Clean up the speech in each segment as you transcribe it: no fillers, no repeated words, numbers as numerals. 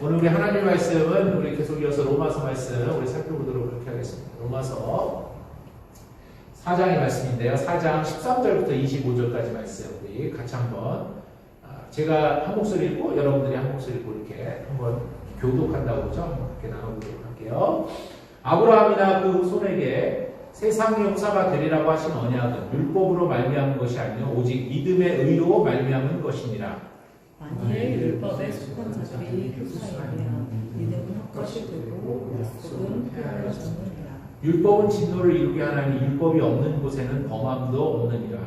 오늘 우리 하나님 말씀은 우리 계속 이어서 로마서 말씀 우리 살펴보도록 그렇게 하겠습니다. 로마서 4장의 말씀인데요. 4장 13절부터 25절까지 말씀 우리 같이 한번 제가 한 목소리 읽고 여러분들이 한 목소리 읽고 이렇게 한번 교독한다고 그러죠? 그렇게 나눠보도록 할게요. 아브라함이나 그 후손에게 세상의 형사가 되리라고 하신 언약은 율법으로 말미암은 것이 아니요 오직 믿음의 의로 말미암은 것이니라. 만일 율법에 속한 자들이 흡사하면 믿음은 헛것이 되고 약속은 폐하여졌느니라. 율법은 진노를 이루게 하나니 율법이 없는 곳에는 범함도 없느니라.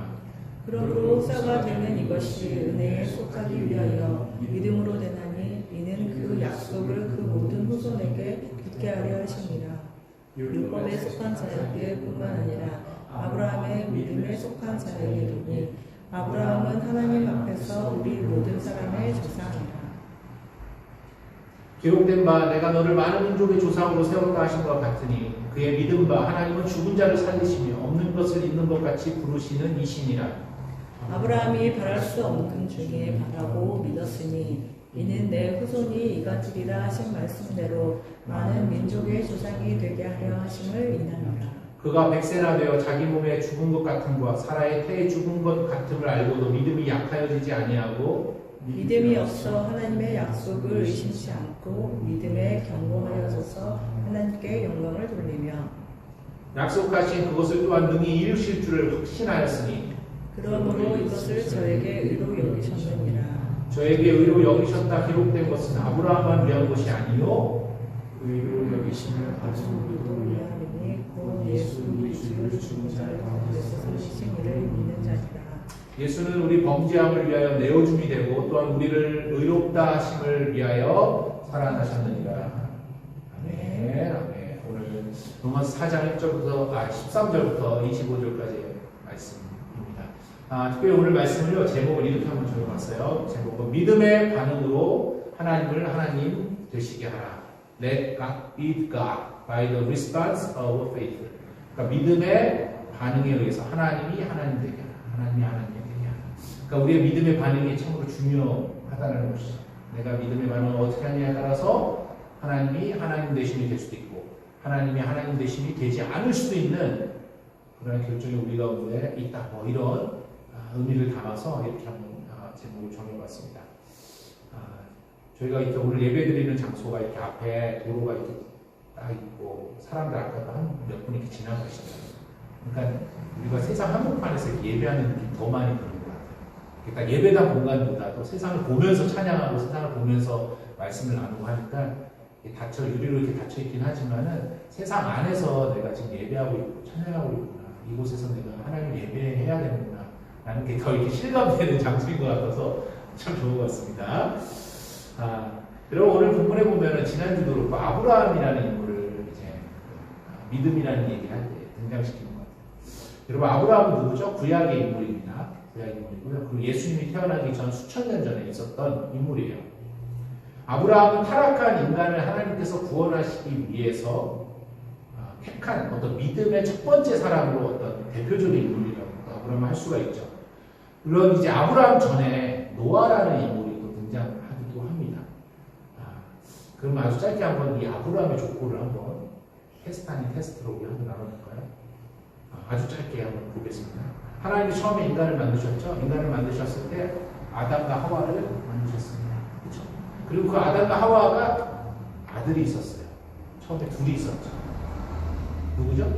그러므로 쇠가 되는 이것이 은혜에 속하기 위하여 믿음으로 되나니 이는 그 약속을 그 모든 후손에게 있게 하려 하심이라. 율법에 속한 자에게 뿐만 아니라 아브라함의 믿음에 속한 자에게도니 아브라함은 하나님 앞에서 우리 모든 사람의 조상이라. 기록된 바 내가 너를 많은 민족의 조상으로 세웠다 하신 것 같으니 그의 믿은 바 하나님은 죽은 자를 살리시며 없는 것을 있는 것 같이 부르시는 이신이라. 아브라함이 바랄 수 없는 중에 바라고 믿었으니 이는 내 후손이 이같으리라 하신 말씀대로 많은 민족의 조상이 되게 하려 하심을 인하노라. 그가 백세나 되어 자기 몸에 죽은 것 같음과 사라의 태에 죽은 것 같음을 알고도 믿음이 약하여지지 아니하고 믿음이 없어 하나님의 약속을 의심치 않고 믿음에 견고하여져서 하나님께 영광을 돌리며 약속하신 그것을 또한 능히 이루실 줄을 확신하였으니 그러므로 이것을 저에게 의로 여기셨느니라. 저에게 의로 여기셨다 기록된 것은 아브라함만 위한 것이 아니요 의로 여기심을 가진 우리도 위하여 예수 우리 주를 죽은 자를 가운데서 살리신 이를 믿는 자니라. 예수는 우리 범죄함을 위하여 내어줌이 되고 또한 우리를 의롭다 하심을 위하여 살아나셨느니라. 아멘. 아멘. 오늘 로마서 4장 13절부터 25절까지 말씀입니다. 특별히 오늘 말씀을요 제목을 이렇게 한번 적어봤어요. 제목은 믿음의 반응으로 하나님을 하나님 되시게 하라. Let God be God by the response of faith. 그러니까 믿음의 반응에 의해서 하나님이 하나님 되게 하라. 하나님이 하나님 되게 하라. 그러니까 우리의 믿음의 반응이 참으로 중요하다는 것이죠. 내가 믿음의 반응을 어떻게 하느냐에 따라서 하나님이 하나님 되심이 될 수도 있고 하나님이 하나님 되심이 되지 않을 수도 있는 그런 결정이 우리 가운데 있다. 뭐 이런 의미를 담아서 이렇게 한번 제목을 정해봤습니다. 저희가 이렇게 오늘 예배드리는 장소가 이렇게 앞에 도로가 이렇게 딱 있고 사람들 아까도 한 몇 분 이렇게 지나가시잖아요. 그러니까 우리가 세상 한복판에서 예배하는 느낌이 더 많이 드는 것 같아요. 그러니까 예배당 공간보다도 세상을 보면서 찬양하고 세상을 보면서 말씀을 나누고 하니까 유리로 이렇게 닫혀 있긴 하지만은 세상 안에서 내가 지금 예배하고 있고 찬양하고 있구나. 이곳에서 내가 하나님 예배해야 되는구나. 라는 게 더 이렇게 실감되는 장소인 것 같아서 참 좋은 것 같습니다. 여러분 오늘 본문에 보면은 지난주도 그렇고 아브라함이라는 인물을 이제 믿음이라는 얘기를 할 때 등장시키는 것 같아요. 여러분 아브라함은 누구죠? 구약의 인물입니다. 구약의 인물이고요. 그리고 예수님이 태어나기 전 수천 년 전에 있었던 인물이에요. 아브라함은 타락한 인간을 하나님께서 구원하시기 위해서 택한 어떤 믿음의 첫 번째 사람으로 어떤 대표적인 인물이라고 아브라함을 할 수가 있죠. 물론 이제 아브라함 전에 노아라는 인물이 또 등장하기도 합니다. 그럼 아주 짧게 한번 이 아브라함의 족보를 한번 테스트 아닌 테스트로 우리 한번 나눠볼까요? 아주 짧게 한번 보겠습니다. 하나님이 처음에 인간을 만드셨죠? 인간을 만드셨을 때 아담과 하와를 만드셨습니다. 그렇죠? 그리고 그 아담과 하와가 아들이 있었어요. 처음에 둘이 있었죠. 누구죠? 네,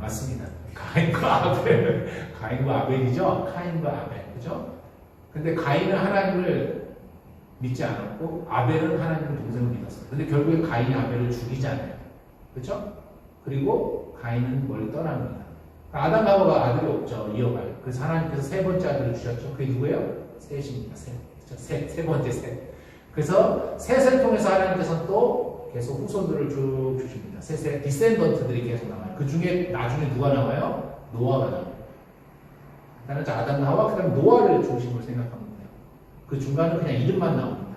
맞습니다. 가인과 아벨. 가인과 아벨이죠? 카인과 아벨. 그죠? 근데 가인은 하나님을 믿지 않았고, 아벨은 하나님의 동생을 믿었어요. 근데 결국에 가인이 아벨을 죽이잖아요. 그죠? 그리고 가인은 멀리 떠납니다. 아담과 하와가 아들이 없죠. 이어갈. 그래서 하나님께서 세 번째 아들을 주셨죠. 그게 누구예요? 셋입니다. 셋. 그렇죠? 세 번째 셋. 그래서 셋을 통해서 하나님께서 또 계속 후손들을 쭉 주십니다. 셋의 디센던트들이 계속 나와요. 그 중에 나중에 누가 나와요? 노아가 나와요. 일단은 아담과 하와, 그 다음에 노아를 중심으로 생각하면 돼요. 그 중간은 그냥 이름만 나옵니다.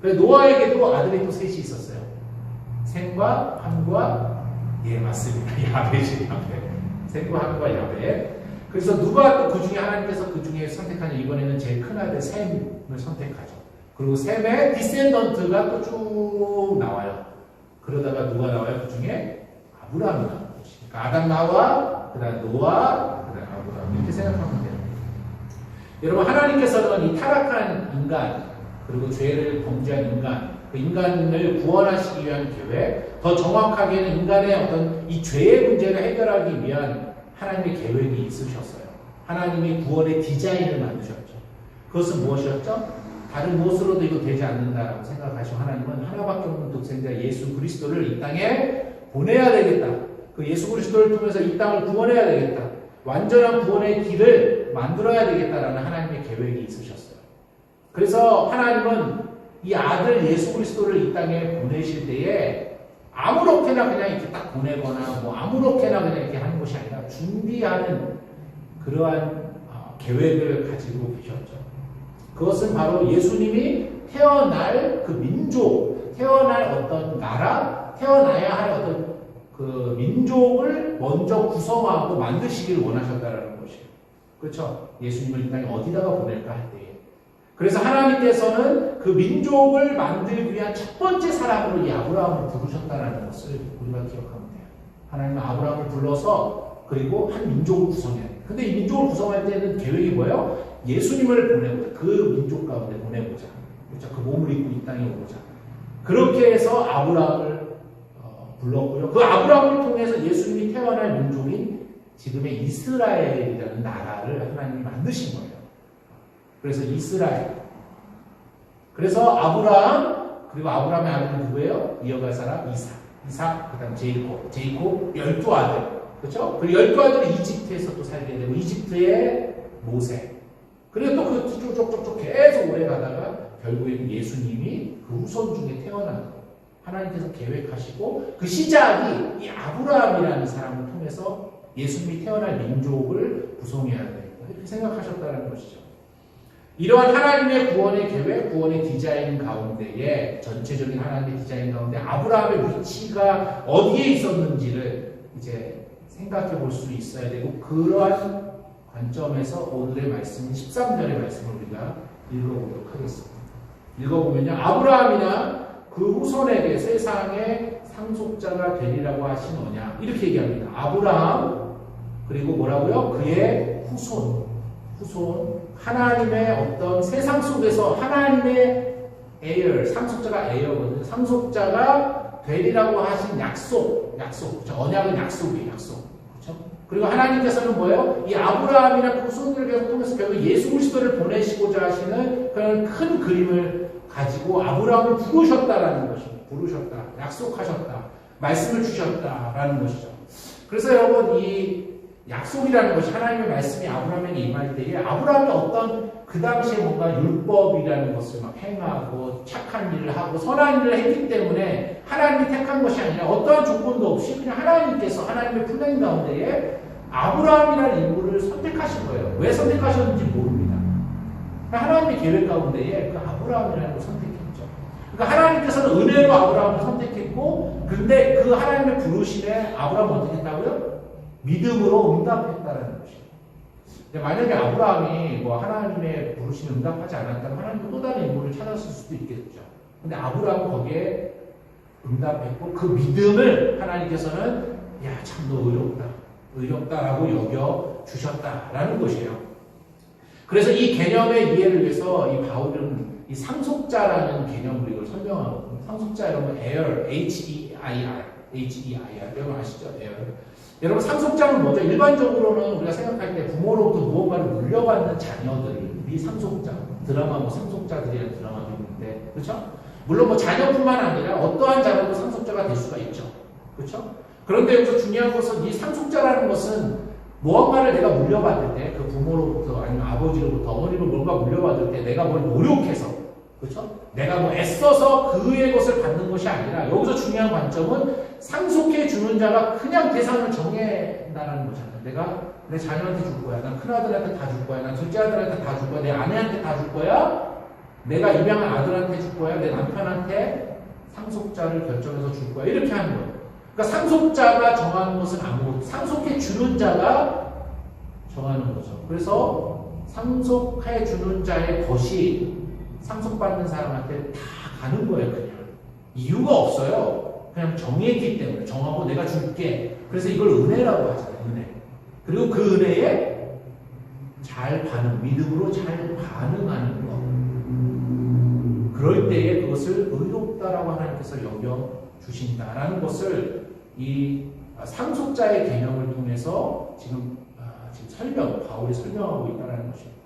그래서 노아에게도 아들이 또 셋이 있었어요. 셈과 함과, 예, 맞습니다. 야벳이 야벳. 셈과 함과 야벳. 그래서 누가 또 그 중에 하나님께서 그 중에 선택하냐, 이번에는 제일 큰 아들 셈을 선택하죠. 그리고 셈의 디센던트가 또 쭉 나와요. 그러다가 누가 나와요? 그 중에 아브라함이 나와요. 그러니까 아담 나와, 그 다음 노아, 그 다음 아브라함. 이렇게 생각하면 돼요. 여러분, 하나님께서는 이 타락한 인간, 그리고 죄를 범죄한 인간, 그 인간을 구원하시기 위한 계획, 더 정확하게는 인간의 어떤 이 죄의 문제를 해결하기 위한 하나님의 계획이 있으셨어요. 하나님이 구원의 디자인을 만드셨죠. 그것은 무엇이었죠? 다른 무엇으로도 이거 되지 않는다라고 생각하시고 하나님은 하나밖에 없는 독생자 예수 그리스도를 이 땅에 보내야 되겠다. 그 예수 그리스도를 통해서 이 땅을 구원해야 되겠다. 완전한 구원의 길을 만들어야 되겠다라는 하나님의 계획이 있으셨어요. 그래서 하나님은 이 아들 예수 그리스도를 이 땅에 보내실 때에 아무렇게나 그냥 이렇게 딱 보내거나 뭐 아무렇게나 그냥 이렇게 하는 것이 아니라 준비하는 그러한 계획을 가지고 계셨죠. 그것은 바로 예수님이 태어날 그 민족, 태어날 어떤 나라, 태어나야 할 어떤 그 민족을 먼저 구성하고 만드시길 원하셨다는 것이에요. 그렇죠? 예수님을 이 땅에 어디다가 보낼까 할 때에. 그래서 하나님께서는 그 민족을 만들기 위한 첫 번째 사람으로 이 아브라함을 부르셨다는 것을 우리가 기억하면 돼요. 하나님은 아브라함을 불러서 그리고 한 민족을 구성해야 돼요. 근데 이 민족을 구성할 때는 계획이 뭐예요? 예수님을 보내보자. 그 민족 가운데 보내보자. 그렇죠? 그 몸을 입고 이 땅에 오자. 그렇게 해서 아브라함을 불렀고요. 그 아브라함을 통해서 예수님이 태어날 민족인 지금의 이스라엘이라는 나라를 하나님이 만드신 거예요. 그래서 이스라엘. 그래서 아브라함, 그리고 아브라함의 아들은 누구예요? 이어갈 사람 이삭, 그 다음 제이콥 12아들. 그렇죠? 그리고 12아들은 이집트에서 또 살게 되고, 이집트의 모세. 그리고 또 그 쭉쭉쭉쭉 계속 오래 가다가 결국에는 예수님이 그 후손 중에 태어난 거예요. 하나님께서 계획하시고 그 시작이 이 아브라함이라는 사람을 통해서 예수님이 태어날 민족을 구성해야 되겠다. 이렇게 생각하셨다는 것이죠. 이러한 하나님의 구원의 계획, 구원의 디자인 가운데에 전체적인 하나님의 디자인 가운데 아브라함의 위치가 어디에 있었는지를 이제 생각해 볼 수 있어야 되고 그러한 관점에서 오늘의 말씀 13절의 말씀을 우리가 읽어보도록 하겠습니다. 읽어보면요. 아브라함이나 그 후손에게 세상의 상속자가 되리라고 하신 언약 이렇게 얘기합니다. 아브라함 그리고 뭐라고요? 그의 후손 하나님의 어떤 세상 속에서 하나님의 heir 상속자가 heir거든요. 상속자가 되리라고 하신 약속 그렇죠? 언약은 약속이에요. 약속 그렇죠? 그리고 하나님께서는 뭐예요? 이 아브라함이나 그 후손들을 계속 통해서 결국 예수 그리스도를 보내시고자 하시는 그런 큰 그림을 가지고 아브라함을 부르셨다라는 것입니다. 부르셨다, 약속하셨다, 말씀을 주셨다라는 것이죠. 그래서 여러분 이 약속이라는 것이 하나님의 말씀이 아브라함에게 임할 때에 아브라함이 어떤 그 당시에 뭔가 율법이라는 것을 막 행하고 착한 일을 하고 선한 일을 했기 때문에 하나님이 택한 것이 아니라 어떠한 조건도 없이 그냥 하나님께서 하나님의 플랜 가운데에 아브라함이라는 인물을 선택하신 거예요. 왜 선택하셨는지 모릅니다. 하나님의 계획 가운데에 그 아브라함이라는 걸 선택했죠. 그러니까 하나님께서는 은혜로 아브라함을 선택했고 근데 그 하나님의 부르심에 아브라함은 어떻게 했다고요? 믿음으로 응답했다는 것이에요. 만약에 아브라함이 뭐 하나님의 부르심에 응답하지 않았다면 하나님은 또 다른 인물을 찾았을 수도 있겠죠. 근데 아브라함은 거기에 응답했고 그 믿음을 하나님께서는 야, 참 너 의롭다라고 여겨 주셨다라는 것이에요. 그래서 이 개념의 이해를 위해서 이 바울은 이 상속자라는 개념으로 이걸 설명하거든요. 상속자 여러분 heir, H-E-I-R 여러분 아시죠? heir. 여러분 상속자는 뭐죠? 일반적으로는 우리가 생각할 때 부모로부터 무언가를 물려받는 자녀들이 상속자, 드라마 뭐 상속자들이라는 드라마도 있는데 그렇죠? 물론 뭐 자녀뿐만 아니라 어떠한 자녀도 상속자가 될 수가 있죠. 그렇죠? 그런데 여기서 중요한 것은 이 상속자라는 것은 무언가를 내가 물려받을 때 그 부모로부터 아니면 아버지로부터 어머니로 뭔가 물려받을 때 내가 뭘 노력해서 그렇죠? 내가 뭐 애써서 그의 것을 받는 것이 아니라 여기서 중요한 관점은 상속해 주는 자가 그냥 대상을 정해나라는 거잖아요. 내가 내 자녀한테 줄 거야. 난 큰아들한테 다 줄 거야. 난 둘째 아들한테 다 줄 거야. 내 아내한테 다 줄 거야. 내가 입양한 아들한테 줄 거야. 내 남편한테 상속자를 결정해서 줄 거야. 이렇게 하는 거예요. 그러니까 상속자가 정하는 것은 아무것도 상속해 주는 자가 정하는 거죠. 그래서 상속해 주는 자의 것이 상속받는 사람한테 다 가는 거예요. 그냥 이유가 없어요. 그냥 정했기 때문에 정하고 내가 줄게. 그래서 이걸 은혜라고 하잖아요. 은혜. 그리고 그 은혜에 잘 반응, 믿음으로 잘 반응하는 것. 그럴 때에 그것을 의롭다라고 하나님께서 여겨 주신다라는 것을 이 상속자의 개념을 통해서 지금 바울이 설명하고 있다는 것입니다.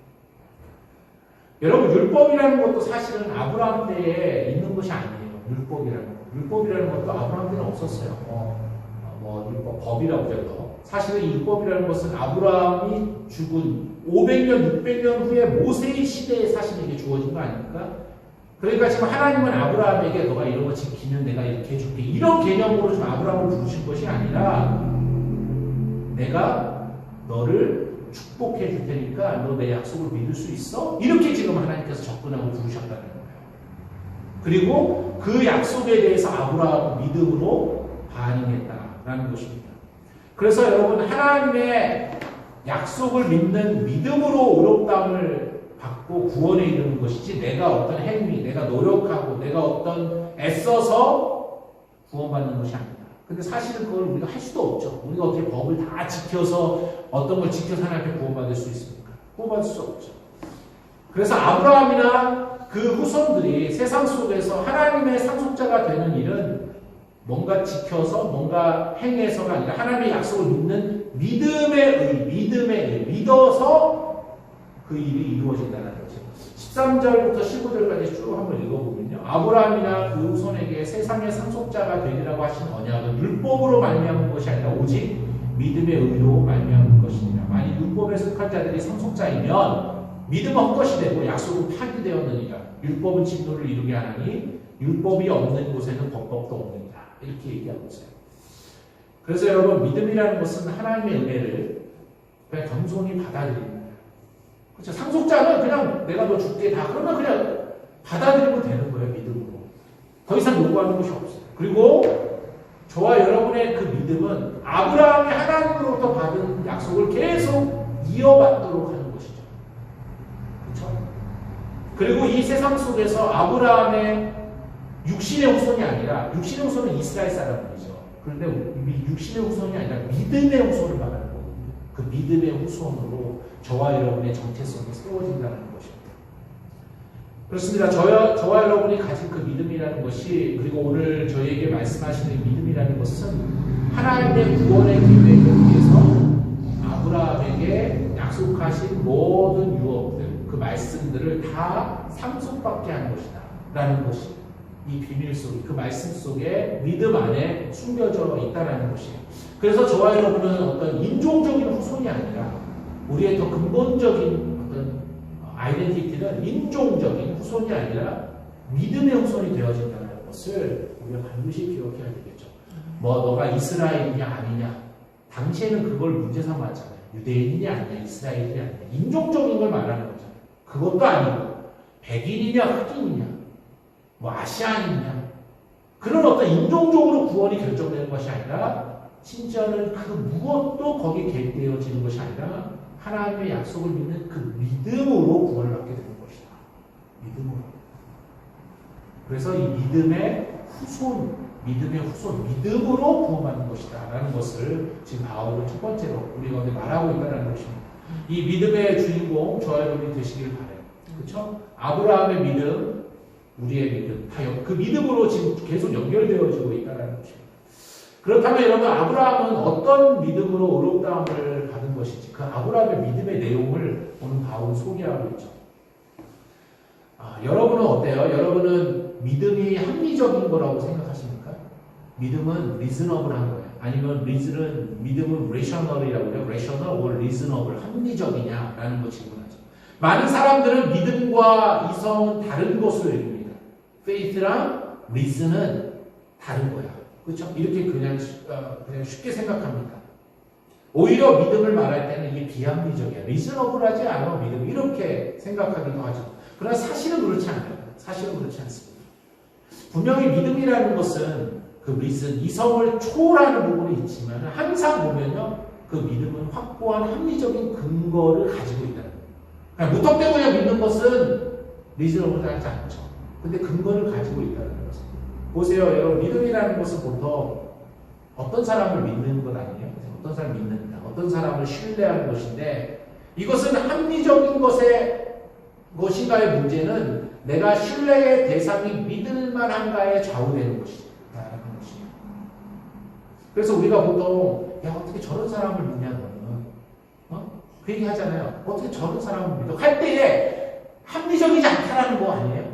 여러분, 율법이라는 것도 사실은 아브라함 때에 있는 것이 아니에요. 율법이라는 것도 아브라함 때는 없었어요. 율법, 법이라고 해서. 사실은 이 율법이라는 것은 아브라함이 죽은 500년, 600년 후에 모세의 시대에 사실 이게 주어진 거 아닙니까? 그러니까 지금 하나님은 아브라함에게 너가 이런 거 지키면 내가 이렇게 해줄게. 이런 개념으로 좀 아브라함을 부르신 것이 아니라 내가 너를 축복해 줄 테니까 너 내 약속을 믿을 수 있어? 이렇게 지금 하나님께서 접근하고 부르셨다는 거예요. 그리고 그 약속에 대해서 아브라함은 믿음으로 반응했다라는 것입니다. 그래서 여러분, 하나님의 약속을 믿는 믿음으로 의롭다함을 받고 구원에 이르는 것이지 내가 어떤 행위, 내가 노력하고 내가 어떤 애써서 구원받는 것이 아닙니다. 근데 사실은 그걸 우리가 할 수도 없죠. 우리가 어떻게 법을 다 지켜서 어떤 걸 지켜서 하나님께 구원받을 수 있습니까? 구원받을 수 없죠. 그래서 아브라함이나 그 후손들이 세상 속에서 하나님의 상속자가 되는 일은 뭔가 지켜서 뭔가 행해서가 아니라 하나님의 약속을 믿는 믿음의 믿어서 그 일이 이루어진다는 거죠. 13절부터 15절까지 쭉 한번 읽어보면요. 아브라함이나 그 후손에게 세상의 상속자가 되리라고 하신 언약은 율법으로 말미암은 것이 아니라 오직 믿음의 의로 말미암은 것이니라. 만일 율법에 속한 자들이 상속자이면 믿음은 헛것이 되고 약속은 파기되었느니라. 율법은 진노를 이루게 하나니 율법이 없는 곳에는 법도 없느니라. 이렇게 얘기하고 있어요. 그래서 여러분, 믿음이라는 것은 하나님의 은혜를 그냥 겸손히 받아들이는 거예요. 그렇죠? 상속자는 그냥 내가 너 줄게 다 그러면 그냥 받아들이면 되는 거예요. 믿음으로. 더 이상 요구하는 것이 없어요. 그리고 저와 여러분의 그 믿음은 아브라함이 하나님으로부터 받은 약속을 계속 이어받도록 하는 것이죠. 그렇죠? 그리고 이 세상 속에서 아브라함의 육신의 후손이 아니라, 육신의 후손은 이스라엘 사람들이죠. 그런데 육신의 후손이 아니라 믿음의 후손을 말하는 거예요. 그 믿음의 후손으로 저와 여러분의 정체성이 세워진다는 것입니다. 그렇습니다. 저와 여러분이 가진 그 믿음이라는 것이, 그리고 오늘 저희에게 말씀하시는 믿음이라는 것은 하나님의 구원의 계획을 위해서 아브라함에게 약속하신 모든 유업들, 그 말씀들을 다 상속받게 하는 것이다 라는 것이 이 비밀 속에, 그 말씀 속에 믿음 안에 숨겨져 있다는 것이에요. 그래서 저와 여러분은 어떤 인종적인 후손이 아니라 우리의 더 근본적인 어떤 아이덴티티는 인종적인 후손이 아니라 믿음의 후손이 되어진다는 것을 우리가 반드시 기억해야 되겠죠. 너가 이스라엘이냐 아니냐, 당시에는 그걸 문제 삼았잖아요. 유대인이냐 아니냐, 이스라엘이냐 아니냐, 인종적인 걸 말하는 거잖아요. 그것도 아니고 백인이냐 흑인이냐, 아시안이냐, 그런 어떤 인종적으로 구원이 결정되는 것이 아니라 심지어는 그 무엇도 거기에 개입되어지는 것이 아니라 하나님의 약속을 믿는 그 믿음으로 구원을 받게 되는 것이다. 믿음으로. 그래서 이 믿음의 후손, 믿음으로 구원받는 것이다 라는 것을 지금 바울은 첫 번째로 우리 가운데 말하고 있다는 것입니다. 이 믿음의 주인공 저와 여러분이 되시길 바라요. 그렇죠? 아브라함의 믿음, 우리의 믿음, 그 믿음으로 지금 계속 연결되어지고 있다는 것입니다. 그렇다면 여러분, 아브라함은 어떤 믿음으로 의롭다함을 받은 것인지, 그 아브라함의 믿음의 내용을 오늘 바울은 소개하고 있죠. 여러분은 어때요? 여러분은 믿음이 합리적인 거라고 생각하십니까? 믿음은 reasonable한 거예요. 아니면 믿음은 rational이라고 해요. rational or reasonable, 합리적이냐라는 거 질문하죠. 많은 사람들은 믿음과 이성은 다른 것으로 여깁니다. faith랑 reason은 다른 거야. 그렇죠? 이렇게 그냥 쉽게 생각합니다. 오히려 믿음을 말할 때는 이게 비합리적이야. reasonable하지 않아 믿음, 이렇게 생각하기도 하죠. 그러나 사실은 그렇지 않아요. 사실은 그렇지 않습니다. 분명히 믿음이라는 것은 그 reason, 이성을 초월하는 부분이 있지만 항상 보면요, 그 믿음은 확고한 합리적인 근거를 가지고 있다는 거예요. 무턱대고 그냥 믿는 것은 리즈너블하지 않죠. 근데 근거를 가지고 있다는 거죠. 보세요, 여러분. 믿음이라는 것은 보통 어떤 사람을 믿는 것 아니에요? 어떤 사람을 믿는다. 어떤 사람을 신뢰하는 것인데 이것은 합리적인 것인가의 문제는 내가 신뢰의 대상이 믿을 만한가에 좌우되는 것이다라는 것이에요. 그래서 우리가 보통 야 어떻게 저런 사람을 믿냐 너는 그 얘기 하잖아요. 어떻게 저런 사람을 믿어? 할 때에 합리적이지 않다라는 거 아니에요?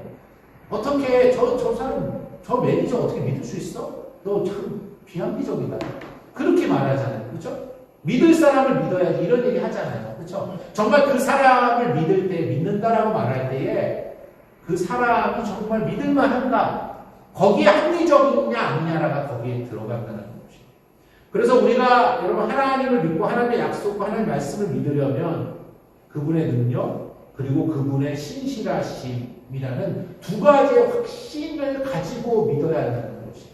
어떻게 저 사람 저 매니저 어떻게 믿을 수 있어? 너 참 비합리적이다. 그렇게 말하잖아요. 그렇죠? 믿을 사람을 믿어야지 이런 얘기 하잖아요. 그렇죠? 정말 그 사람을 믿을 때 믿는다라고 말할 때에 그 사람이 정말 믿을만 한가? 거기에 합리적이냐 아니냐가 거기에 들어간다는 것이죠. 그래서 우리가 여러분 하나님을 믿고 하나님의 약속과 하나님의 말씀을 믿으려면 그분의 능력 그리고 그분의 신실하심이라는 두 가지의 확신을 가지고 믿어야 한다는 것이죠.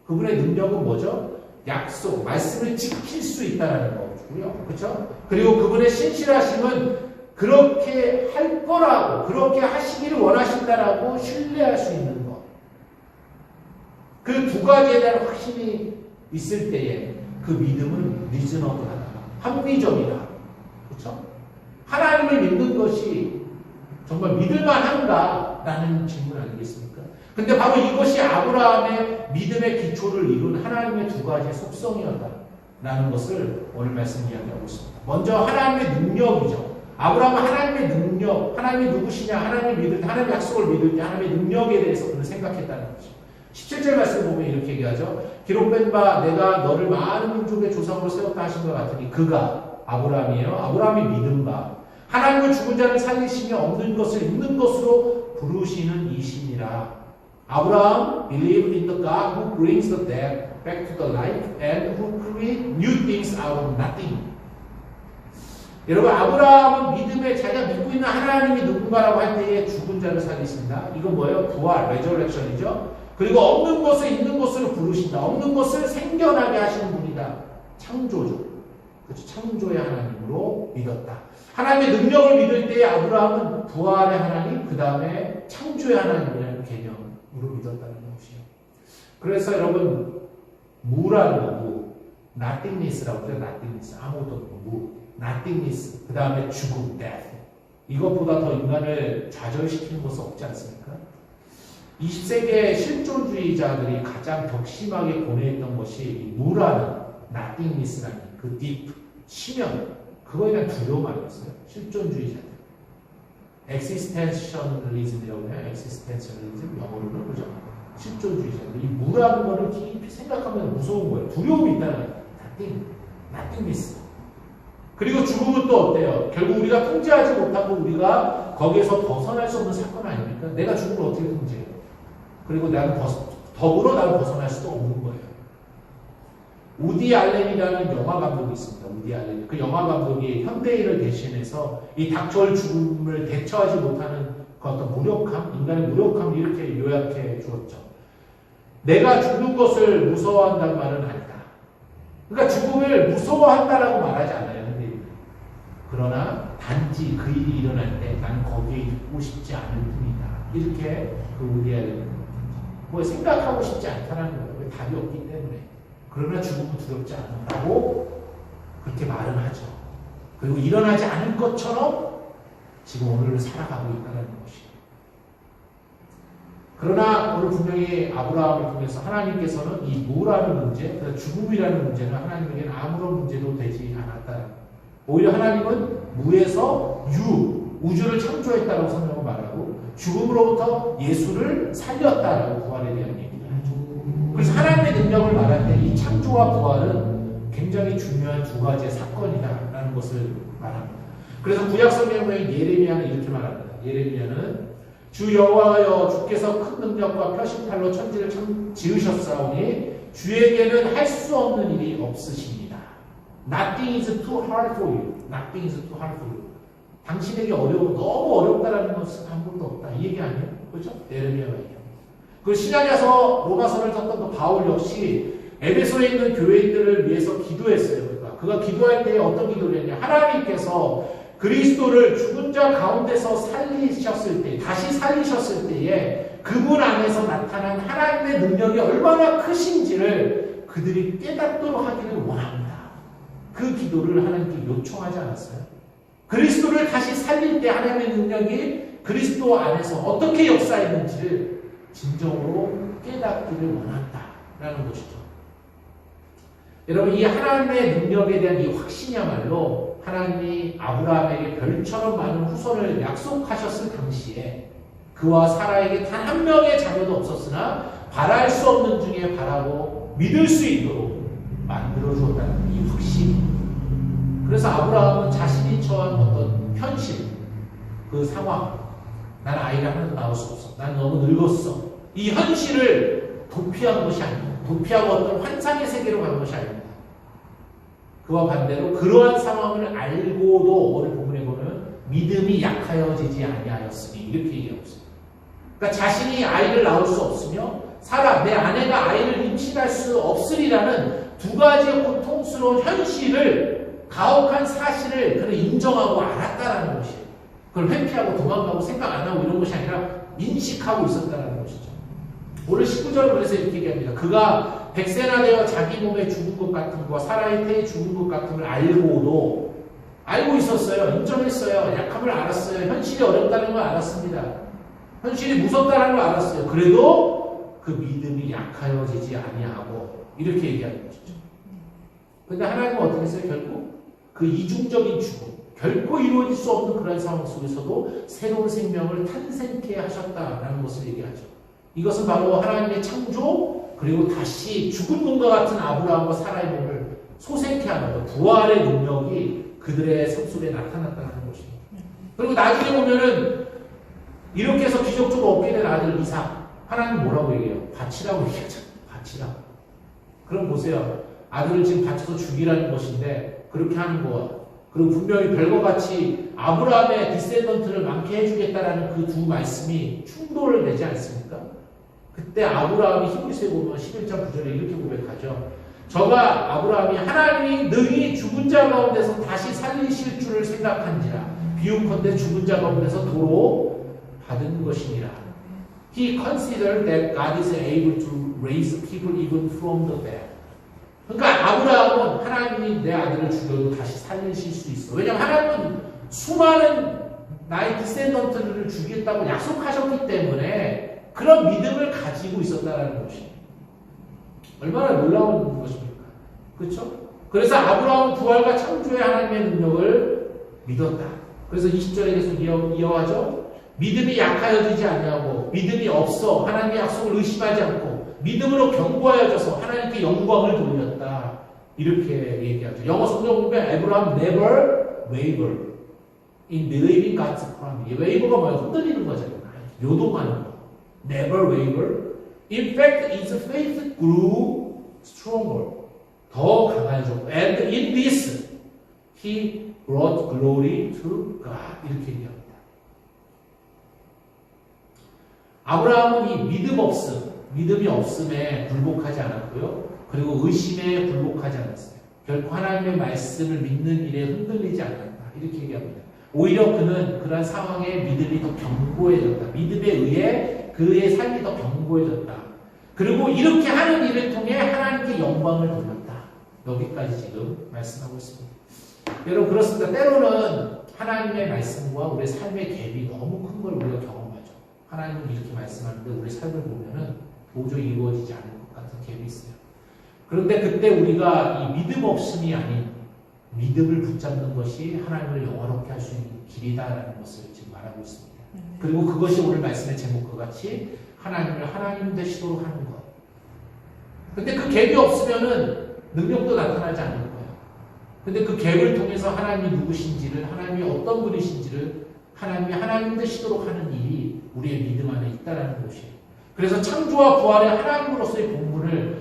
그분의 능력은 뭐죠? 약속, 말씀을 지킬 수 있다는 거고요. 그렇죠? 그리고 그분의 신실하심은 그렇게 할 거라고, 그렇게 하시기를 원하신다라고 신뢰할 수 있는 것. 그 두 가지에 대한 확신이 있을 때에 그 믿음은 리즈너블하다, 합리적이다. 그렇죠? 하나님을 믿는 것이 정말 믿을만한가라는 질문 아니겠습니까? 근데 바로 이것이 아브라함의 믿음의 기초를 이룬 하나님의 두 가지의 속성이었다라는 것을 오늘 말씀 이야기하고 있습니다. 먼저 하나님의 능력이죠. 아브라함은 하나님의 능력, 하나님이 누구시냐, 하나님을 믿을 때, 하나님의 약속을 믿을 때 하나님의 능력에 대해서 그는 생각했다는 거죠. 17절 말씀 보면 이렇게 얘기하죠. 기록된 바 내가 너를 많은 민족의 조상으로 세웠다 하신 것 같으니 그가 아브라함이에요. 아브라함이 믿은 바 하나님은 죽은 자를 살리시며 없는 것을 있는 것으로 부르시는 이시니라. Abraham believed in the God who brings the dead back to the life and who creates new things out of nothing. 여러분, 아브라함은 믿음에 자기가 믿고 있는 하나님이 누군가라고 할 때에 죽은 자를 살리신다. 이건 뭐예요? 부활, 레저렉션이죠. 그리고 없는 것을 있는 것으로 부르신다. 없는 것을 생겨나게 하시는 분이다. 창조죠. 그렇죠? 창조의 하나님으로 믿었다. 하나님의 능력을 믿을 때에 아브라함은 부활의 하나님, 그 다음에 창조의 하나님이라는 개념으로 믿었다는 것이에요. 그래서 여러분, 무라는 거, nothingness라고 해요. nothingness. 아무것도 없고, 무. nothingness. 그 다음에 죽음, death. 이것보다 더 인간을 좌절시키는 것은 없지 않습니까? 20세기의 실존주의자들이 가장 격심하게 고뇌했던 것이 무라는 nothingness라는 그 deep, 심연, 그거에 대한 두려움 아니었어요? 실존주의자들. existentialism이라고 해요. existentialism, 영어로는 그죠? 실존주의자들. 이 무라는 거를 깊이 생각하면 무서운 거예요. 두려움이 있다는 거예요. nothingness. 그리고 죽음은 또 어때요? 결국 우리가 통제하지 못하고 우리가 거기에서 벗어날 수 없는 사건 아닙니까? 내가 죽음을 어떻게 통제해요? 그리고 나는 더불어 나는 벗어날 수도 없는 거예요. 우디 알렌이라는 영화 감독이 있습니다. 우디 알렌. 그 영화 감독이 현대인을 대신해서 이 닥쳐올 죽음을 대처하지 못하는 그 어떤 무력함, 인간의 무력함을 이렇게 요약해 주었죠. 내가 죽는 것을 무서워한다는 말은 아니다. 그러니까 죽음을 무서워한다라고 말하지 않아요. 그러나 단지 그 일이 일어날 때 나는 거기에 있고 싶지 않을 뿐이다. 이렇게 그 우디 알렌은 뭐 생각하고 싶지 않다는 거예요. 왜 답이 없기 때문에. 그러나 죽음은 두렵지 않다고 그렇게 말은 하죠. 그리고 일어나지 않을 것처럼 지금 오늘을 살아가고 있다는 것이에요. 그러나 오늘 분명히 아브라함을 통해서 하나님께서는 이 무라는 문제, 죽음이라는 문제는 하나님에게는 아무런 문제도 되지 않았다. 오히려 하나님은 무에서 우주를 창조했다고 성경은 말하고 죽음으로부터 예수를 살렸다라고 부활에 대한 얘기를 하죠. 그래서 하나님의 능력을 말할 때 이 창조와 부활은 굉장히 중요한 두 가지의 사건이다라는 것을 말합니다. 그래서 구약 성경의 예레미야는 이렇게 말합니다. 예레미야는 주 여호와여 주께서 큰 능력과 표식팔로 천지를 지으셨사오니 주에게는 할 수 없는 일이 없으십니다. Nothing is too hard for you. Nothing is too hard for you. 당신에게 너무 어렵다라는 것은 아무것도 없다. 이 얘기 아니에요? 그렇죠? 예레미야가 얘기합니다. 그 신약에서 로마서를 썼던 그 바울 역시 에베소에 있는 교회인들을 위해서 기도했어요. 그가 기도할 때 어떤 기도를 했냐? 하나님께서 그리스도를 죽은 자 가운데서 살리셨을 때, 다시 살리셨을 때에 그분 안에서 나타난 하나님의 능력이 얼마나 크신지를 그들이 깨닫도록 하기를 원합니다. 그 기도를 하나님께 요청하지 않았어요? 그리스도를 다시 살릴 때 하나님의 능력이 그리스도 안에서 어떻게 역사했는지를 진정으로 깨닫기를 원한다라는 것이죠. 여러분, 이 하나님의 능력에 대한 이 확신이야말로 하나님이 아브라함에게 별처럼 많은 후손을 약속하셨을 당시에 그와 사라에게 단 한 명의 자녀도 없었으나 바랄 수 없는 중에 바라고 믿을 수 있도록 만들어 주었다는 이 확신. 그래서 아브라함은 자신이 처한 어떤 현실, 그 상황, 난 아이가 하나도 낳을 수 없어, 난 너무 늙었어, 이 현실을 도피한 것이 아닙니다. 도피하고 어떤 환상의 세계로 간 것이 아닙니다. 그와 반대로 그러한 상황을 알고도 오늘 본문에 보면 믿음이 약하여지지 아니하였으니 이렇게 얘기하고 있습니다. 그러니까 자신이 아이를 낳을 수 없으며 사라, 내 아내가 아이를 임신할 수 없으리라는 두 가지의 고통스러운 현실을, 가혹한 사실을 그는 인정하고 알았다라는 것이에요. 그걸 회피하고 도망가고 생각 안 하고 이런 것이 아니라 인식하고 있었다라는 것이죠. 오늘 19절은 그래서 이렇게 얘기합니다. 그가 백세나 되어 자기 몸에 죽은 것 같은 것과 사라의 태에 죽은 것 같음을 알고도, 알고 있었어요. 인정했어요. 약함을 알았어요. 현실이 어렵다는 걸 알았습니다. 현실이 무섭다는 걸 알았어요. 그래도 그 믿음이 약하여지지 아니하고 이렇게 얘기하는 것이죠. 그런데 하나님은 어떻게 했어요? 결국 그 이중적인 죽음, 결코 이루어질 수 없는 그런 상황 속에서도 새로운 생명을 탄생케 하셨다라는 것을 얘기하죠. 이것은 바로 하나님의 창조, 그리고 다시 죽은 몸과 같은 아브라함과 사라의 몸을 소생케 하는 부활의 능력이 그들의 삶 속에 나타났다는 것입니다. 그리고 나중에 보면은 이렇게 해서 기적적으로 얻게 된 아들 이삭, 하나님 뭐라고 얘기해요? 바치라고 얘기하잖아요. 바치라고. 그럼 보세요. 아들을 지금 바쳐서 죽이라는 것인데 그렇게 하는 거, 그리고 분명히 별과 같이 아브라함의 디센던트를 많게 해주겠다라는 그 두 말씀이 충돌을 내지 않습니까? 그때 아브라함이 히브리서에 보면 11장 9절에 이렇게 고백하죠. 저가 아브라함이 하나님이 능히 죽은 자 가운데서 다시 살리실 줄을 생각한지라 비유컨대 죽은 자 가운데서 도로 받은 것이니라. He considered that God is able to raise people even from the dead. 그러니까 아브라함은 하나님이 내 아들을 죽여도 다시 살리실 수 있어. 왜냐하면 하나님은 수많은 나의 디센던트를 죽이겠다고 약속하셨기 때문에 그런 믿음을 가지고 있었다는 것이 얼마나 놀라운 것입니까? 그렇죠? 그래서 아브라함은 부활과 창조의 하나님의 능력을 믿었다. 그래서 20절에 계속 이어가죠. 믿음이 약하여지지 아니하고 믿음이 없어 하나님의 약속을 의심하지 않고 믿음으로 견고하여져서 하나님께 영광을 돌렸다. 이렇게 얘기하죠. 영어 성경 보면 Abraham never wavered in believing God's promise. waver가 뭐예요? 흔들리는 거잖아요. 요동하는 거. Never wavered. In fact, his faith grew stronger. 더 강해졌고. And in this, he brought glory to God. 이렇게 얘기합니다. 아브라함은 이 믿음이 없음에 굴복하지 않았고요. 그리고 의심에 굴복하지 않았어요. 결코 하나님의 말씀을 믿는 일에 흔들리지 않았다. 이렇게 얘기합니다. 오히려 그는 그러한 상황에 믿음이 더 견고해졌다. 믿음에 의해 그의 삶이 더 견고해졌다. 그리고 이렇게 하는 일을 통해 하나님께 영광을 돌렸다. 여기까지 지금 말씀하고 있습니다. 여러분 그렇습니다. 때로는 하나님의 말씀과 우리의 삶의 갭이 너무 큰 걸 우리가 경험하죠. 하나님은 이렇게 말씀하는데 우리 삶을 보면은 도저히 이루어지지 않을 것 같은 갭이 있어요. 그런데 그때 우리가 이 믿음 없음이 아닌 믿음을 붙잡는 것이 하나님을 영화롭게 할 수 있는 길이다라는 것을 지금 말하고 있습니다. 그리고 그것이 오늘 말씀의 제목과 같이 하나님을 하나님 되시도록 하는 것. 근데 그 갭이 없으면은 능력도 나타나지 않을 거예요. 근데 그 갭을 통해서 하나님이 누구신지를, 하나님이 어떤 분이신지를 하나님이 하나님 되시도록 하는 일이 우리의 믿음 안에 있다는 것이에요. 그래서 창조와 부활의 하나님으로서의 본분을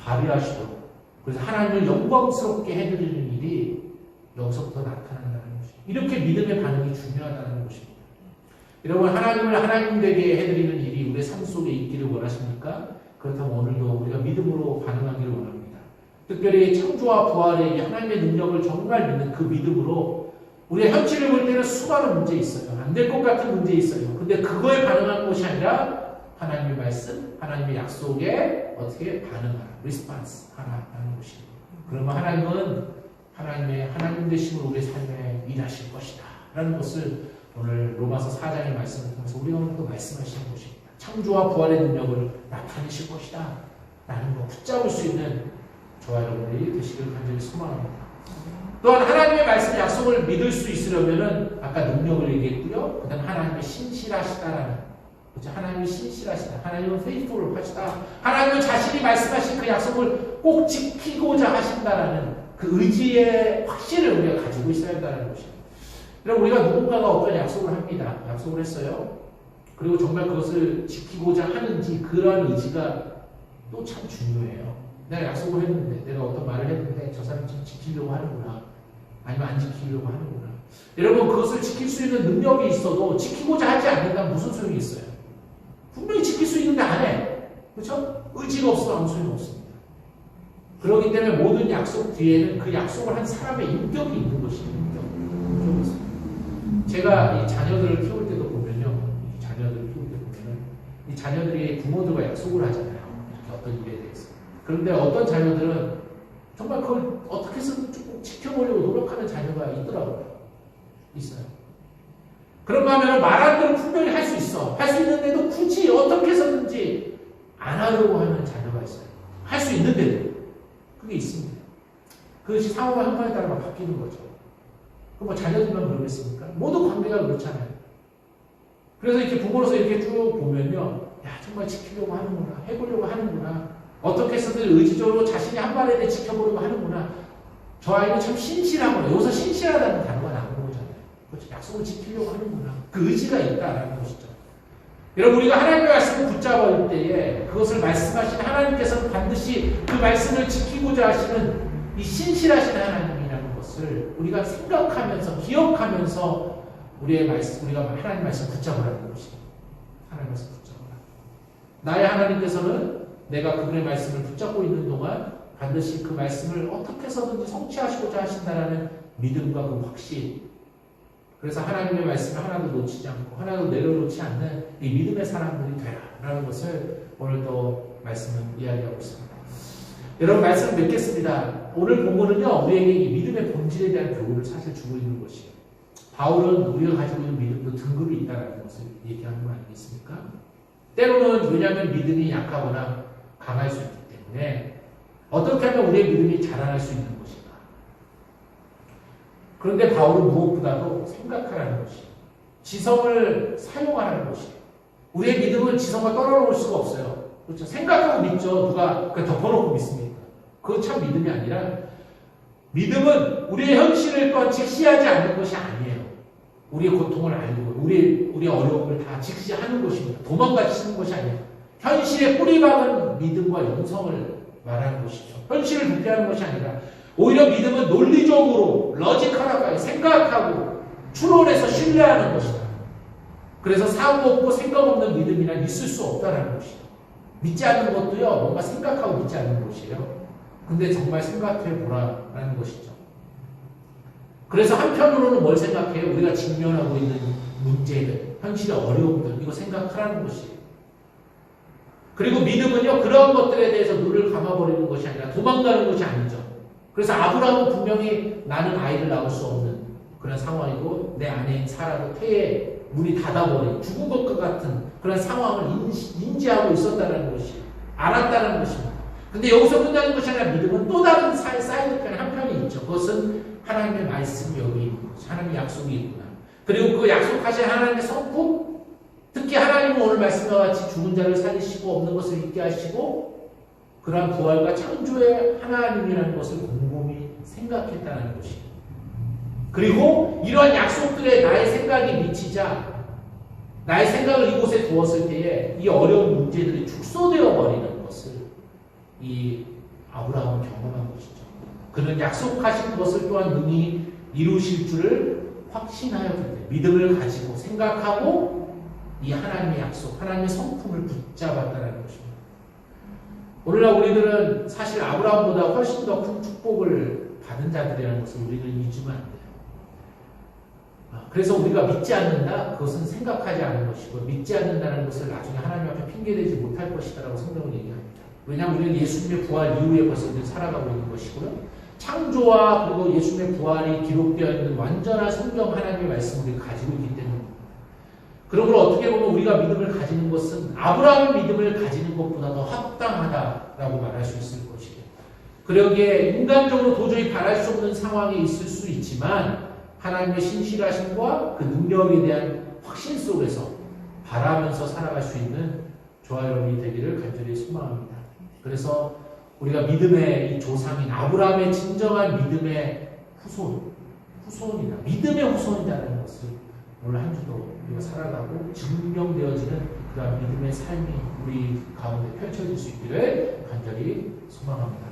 발휘하시도록, 그래서 하나님을 영광스럽게 해드리는 일이 여기서부터 나타난다는 것이에요. 이렇게 믿음의 반응이 중요하다는 것입니다. 여러분 하나님을 하나님 되게 해드리는 일이 우리의 삶 속에 있기를 원하십니까? 그렇다면 오늘도 우리가 믿음으로 반응하기를 원합니다. 특별히 창조와 부활의 하나님의 능력을 정말 믿는 그 믿음으로 우리가 현실을 볼 때는 수많은 문제 있어요. 안 될 것 같은 문제 있어요. 근데 그거에 반응하는 것이 아니라 하나님의 말씀, 하나님의 약속에 어떻게 반응하라, 리스폰스 하라라는 것이에요. 그러면 하나님은 하나님 되심으로 우리의 삶에 일하실 것이다 라는 것을 오늘 로마서 4장의 말씀을 통해서 우리가 오늘 또 말씀하시는 것입니다. 창조와 부활의 능력을 나타내실 것이다 라는 거 붙잡을 수 있는 저와 여러분들이 되시길 간절히 소망합니다. 또한 하나님의 말씀 약속을 믿을 수 있으려면은 아까 능력을 얘기했고요. 그 다음 하나님의 신실하시다라는, 그렇죠? 하나님이 신실하시다. 하나님은 faithful 하시다. 하나님은 자신이 말씀하신 그 약속을 꼭 지키고자 하신다라는 그 의지의 확신을 우리가 가지고 있어야 한다는 것입니다. 그럼 우리가 누군가가 어떤 약속을 합니다. 약속을 했어요. 그리고 정말 그것을 지키고자 하는지 그러한 의지가 또 참 중요해요. 내가 약속을 했는데, 내가 어떤 말을 했는데 저 사람이 지금 지키려고 하는구나. 아니면 안 지키려고 하는구나. 여러분, 그것을 지킬 수 있는 능력이 있어도 지키고자 하지 않는다면 무슨 소용이 있어요? 분명히 지킬 수 있는데 안 해. 그렇죠? 의지가 없어도 아무 소용이 없습니다. 그렇기 때문에 모든 약속 뒤에는 그 약속을 한 사람의 인격이 있는 것이에요. 인격이 있어요. 제가 이 자녀들을 키울 때도 보면요. 이 자녀들을 키울 때 보면은 이 자녀들이 부모들과 약속을 하잖아요. 이렇게 어떤 일에 대해서. 그런데 어떤 자녀들은 정말 그걸 어떻게 해서든 조금 지켜보려고 노력하는 자녀가 있더라고요. 있어요. 그런가 하면 말한 대로 분명히 할 수 있어. 할 수 있는데도 굳이 어떻게 해서든지 안 하려고 하는 자녀가 있어요. 할 수 있는데도. 그게 있습니다. 그것이 상황과 형편에 따라 바뀌는 거죠. 그럼 뭐 자녀들만 그러겠습니까? 모든 관계가 그렇잖아요. 그래서 이렇게 부모로서 이렇게 쭉 보면요. 야, 정말 지키려고 하는구나. 해보려고 하는구나. 어떻게 해서든 의지적으로 자신이 한 발에 대해 지켜보려고 하는구나. 저 아이는 참 신실하구나. 여기서 신실하다는 단어가 나오는 거잖아요. 그렇죠. 약속을 지키려고 하는구나. 그 의지가 있다라는 것이죠. 여러분, 우리가 하나님의 말씀을 붙잡을 때에 그것을 말씀하신 하나님께서는 반드시 그 말씀을 지키고자 하시는 이 신실하신 하나님이라는 것을 우리가 생각하면서, 기억하면서 우리가 하나님 말씀 붙잡으라는 것이에요. 하나님 말씀 붙잡으라. 나의 하나님께서는 내가 그분의 말씀을 붙잡고 있는 동안 반드시 그 말씀을 어떻게 해서든지 성취하시고자 하신다는 믿음과 그 확신. 그래서 하나님의 말씀을 하나도 놓치지 않고 하나도 내려놓지 않는 이 믿음의 사람들이 되라라는 것을 오늘 또 말씀을 이야기하고 있습니다. 여러분, 말씀을 맺겠습니다. 오늘 본문은요, 우리에게 이 믿음의 본질에 대한 교훈을 사실 주고 있는 것이에요. 바울은 우리가 가지고 있는 믿음도 등급이 있다는 것을 얘기하는 거 아니겠습니까? 때로는 왜냐하면 믿음이 약하거나 강할 수 있기 때문에 어떻게 하면 우리의 믿음이 자라날 수 있는 것인가. 그런데 바울은 무엇보다도 생각하라는 것이에요. 지성을 사용하라는 것이에요. 우리의 믿음은 지성과 떨어놓을 수가 없어요. 그렇죠? 생각하고 믿죠. 누가 덮어놓고 믿습니까? 그건 참 믿음이 아니라, 믿음은 우리의 현실을 또한 직시하지 않는 것이 아니에요. 우리의 고통을 알고 우리의 어려움을 다 직시하는 것입니다. 도망가시는 것이 아니에요. 현실에 뿌리박은 믿음과 영성을 말하는 것이죠. 현실을 부패하는 것이 아니라 오히려 믿음은 논리적으로 러지컬하게 생각하고 추론해서 신뢰하는 것이다. 그래서 사고 없고 생각 없는 믿음이란 있을 수 없다는 것이죠. 믿지 않는 것도요, 뭔가 생각하고 믿지 않는 것이에요. 근데 정말 생각해 보라라는 것이죠. 그래서 한편으로는 뭘 생각해요? 우리가 직면하고 있는 문제들, 현실의 어려움들, 이거 생각하라는 것이에요. 그리고 믿음은요, 그런 것들에 대해서 눈을 감아버리는 것이 아니라 도망가는 것이 아니죠. 그래서 아브라함은 분명히 나는 아이를 낳을 수 없는 그런 상황이고, 내 아내인 사라도 폐에 문이 닫아버린 죽은 것과 같은 그런 상황을 인지하고 있었다는 것이, 알았다는 것입니다. 근데 여기서 끝나는 것이 아니라 믿음은 또 다른 사이드편에 한편이 있죠. 그것은 하나님의 말씀이 여기 있는 거죠. 하나님의 약속이 있구나. 그리고 그 약속하신 하나님의 성품, 특히 하나님은 오늘 말씀과 같이 죽은 자를 살리시고 없는 것을 있게 하시고 그러한 부활과 창조의 하나님이라는 것을 곰곰이 생각했다는 것이에요. 그리고 이러한 약속들에 나의 생각이 미치자 나의 생각을 이곳에 두었을 때에 이 어려운 문제들이 축소되어 버리는 것을 이 아브라함은 경험한 것이죠. 그는 약속하신 것을 또한 능히 이루실 줄을 확신하였기 때문에 믿음을 가지고 생각하고 이 하나님의 약속, 하나님의 성품을 붙잡았다는 것입니다. 오늘날 우리들은 사실 아브라함보다 훨씬 더 큰 축복을 받은 자들이라는 것을 우리는 잊으면 안 돼요. 그래서 우리가 믿지 않는다? 그것은 생각하지 않은 것이고 믿지 않는다는 것을 나중에 하나님 앞에 핑계대지 못할 것이다 라고 성경은 얘기합니다. 왜냐하면 우리는 예수님의 부활 이후에 벌써 살아가고 있는 것이고요. 창조와 그리고 예수님의 부활이 기록되어 있는 완전한 성경 하나님의 말씀을 우리가 가지고 있기 때문입니다. 그러므로 어떻게 보면 우리가 믿음을 가지는 것은 아브라함의 믿음을 가지는 것보다 더 합당하다라고 말할 수 있을 것이고 그러기에 인간적으로 도저히 바랄 수 없는 상황에 있을 수 있지만 하나님의 신실하심과 그 능력에 대한 확신 속에서 바라면서 살아갈 수 있는 저와 여러분이 되기를 간절히 소망합니다. 그래서 우리가 믿음의 이 조상인 아브라함의 진정한 믿음의 후손이다. 믿음의 후손이라는 것을 오늘 한 주도 우리가 살아가고 증명되어지는 그런 믿음의 삶이 우리 가운데 펼쳐질 수 있기를 간절히 소망합니다.